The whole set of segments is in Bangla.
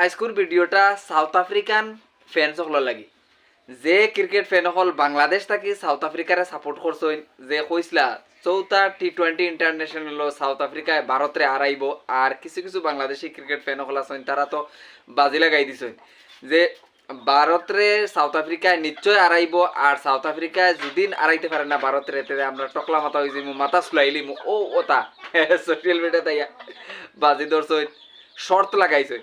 আজকের ভিডিওটা সাউথ আফ্রিকান ফ্যান সকল লাগি যে ক্রিকেট ফ্যান হল বাংলাদেশ থাকি সাউথ আফ্রিকারে সাপোর্ট করছেন যে কইসলা চৌথা টি20 ইন্টারন্যাশনাল সাউথ আফ্রিকায় ভারতরে হারাইব আর কিছু কিছু বাংলাদেশি ক্রিকেট ফ্যান হল আছেন তারা তো বাজি লাগাই দিছেন যে ভারতরে সাউথ আফ্রিকায় নিশ্চয় হারাইব আর সাউথ আফ্রিকায় যদিন হারাইতে পারে না ভারতরে তেরে আমরা টকলা মাথা হয়ে যাইমু মাথা চুলাইলি ও ওটা সোশ্যাল মিডিয়াতে বাজি ধরছেন শর্ত লাগাইছেন।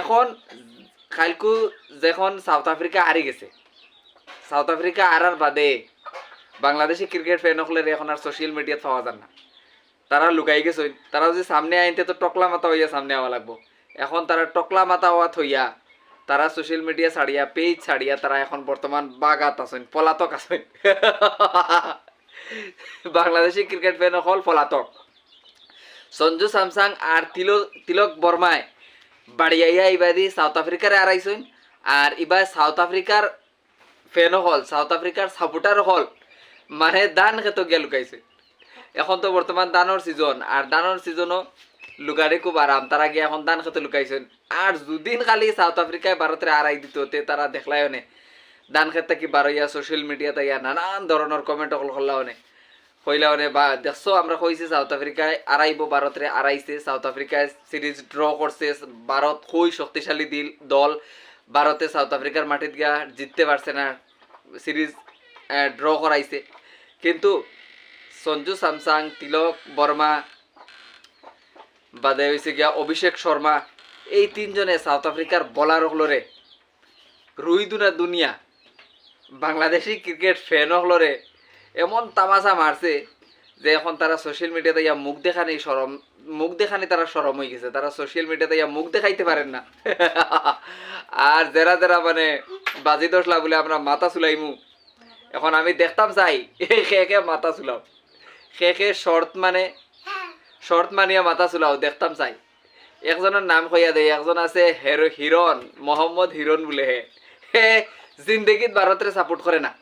এখন কালকু যখন সাউথ আফ্রিকা হারি গেছে সাউথ আফ্রিকা হারার বাদে বাংলাদেশি ক্রিকেট ফ্যান হলে এখন আর সোশ্যাল মিডিয়া পাওয়া যায় না, তারা লুকাই গেছে। তারা যদি সামনে আইনতে তো টকলা মাথা হইয়া সামনে আওয়া লাগবো। এখন তারা টকলা মাথা হওয়া থইয়া তারা সোশ্যাল মিডিয়া ছাড়িয়া পেজ ছাড়িয়া তারা এখন বর্তমান বাগাত আছেন, পলাতক আছেন। বাংলাদেশি ক্রিকেট ফ্যান হল পলাতক। সঞ্জু স্যামসাং আর তিলক বর্মায় বাড়িয়াইয়া ইবাদি সাউথ আফ্রিকারে হারাইছেন আর ইবা সাউথ আফ্রিকার ফ্যান হল সাউথ আফ্রিকার সাপোর্টার হল মানে দান খেতে গিয়ে লুকাইছে। এখন তো বর্তমান দানোর সিজন আর দানোর সিজনও লুকারে খুব আরাম, তারা গিয়ে এখন দান খেতে লুকাইছেন। আর দুদিন খালি সাউথ আফ্রিকায় ভারতের হারাই দিত তারা দেখলাই অনে দান খেতে কি বারইয়া সোশ্যাল মিডিয়াতে ইয়া নানান ধরনের কমেন্ট হল করলা অনে কইলা অনে বা দেখছো আমরা কইছি সাউথ আফ্রিকায় আড়াইব ভারতরে আড়াইছে, সাউথ আফ্রিকায় সিরিজ ড্র করছে, ভারত খুবই শক্তিশালী দল, ভারতে সাউথ আফ্রিকার মাটিত গিয়া জিততে পারছে না, সিরিজ ড্র করাইছে। কিন্তু সঞ্জু স্যামসাং তিলক বর্মা বাদে হয়েছে গিয়া অভিষেক শর্মা এই তিনজনে সাউথ আফ্রিকার বলার হলরে রুইদুনা দুনিয়া বাংলাদেশি ক্রিকেট ফ্যান হলরে এমন তামাশা মারছে যে এখন তারা সোশ্যাল মিডিয়াতে ইয়া মুখ দেখানি তারা সরম হয়ে গেছে, তারা সোশ্যাল মিডিয়াতে ইয়া মুখ দেখাইতে পারেন না। আর যারা যারা মানে বাজি দশলা বলে আমরা মাথা চুলাইমু, এখন আমি দেখতাম চাই খে মাথা চুলাও, খে শর্ট মানিয়া মাথা চুলাও দেখতাম চাই। একজনের নাম কইয়া দেয়, একজন আছে হিরণ মোহাম্মদ হিরণ বলে হে জিন্দগিত ভারতের সাপোর্ট করে না,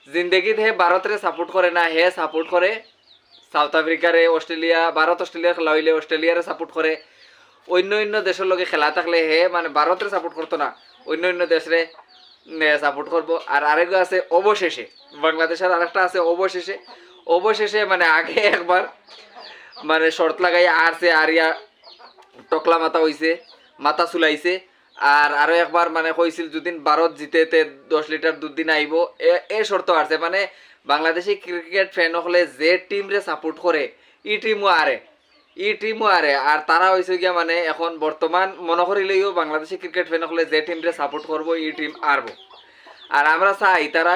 জিন্দগিত হে ভারতের সাপোর্ট করে না, হে সাপোর্ট করে সাউথ আফ্রিকারে, অস্ট্রেলিয়া, ভারত অস্ট্রেলিয়া খেলা হইলে অস্ট্রেলিয়ারে সাপোর্ট করে। অন্য দেশের লগে খেলা থাকলে হে মানে ভারতের সাপোর্ট করতো না, অন্য দেশরে সাপোর্ট করবো। আর আরেক আছে অবশেষে বাংলাদেশের আরেকটা আছে অবশেষে মানে আগে একবার মানে শর্ত লাগাই আরছে আরিয়া টকলা মাথা হইছে, মাথা চুলাইছে। আর আরো একবার মানে কইছিল যদিন ভারত জিতে 10 লিটার দুধ দিন আইব, এ শর্ত আসছে। মানে বাংলাদেশি ক্রিকেট ফ্যান হলে যে টিম রে সাপোর্ট করে ই টিমও আরে আর তারা হয়েছে গিয়া মানে এখন বর্তমান মনে করিলেও বাংলাদেশি ক্রিকেট ফ্যান হলে যে টিম রে সাপোর্ট করবো ই টিম আরবো। আর আমরা চাই তারা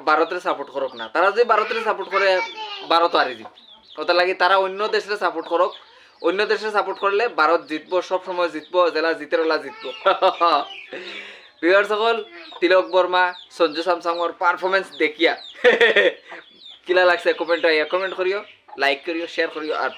ভারতের সাপোর্ট করুক না, তারা যদি ভারতের সাপোর্ট করে ভারত হারি দিব, ওটা লাগে তারা অন্য দেশের সাপোর্ট করুক। অন্য দেশের সাপোর্ট করলে ভারত জিতবো, সব সময় জিতবো, জেলা জিতের ওলা জিতবো। ভিউয়ার সকল তিলক বর্মা সঞ্জু স্যামসাংর পারফরমেন্স দেখিয়া কিলা লাগছে কমেন্ট করিও, লাইক করিও, শেয়ার করিও আর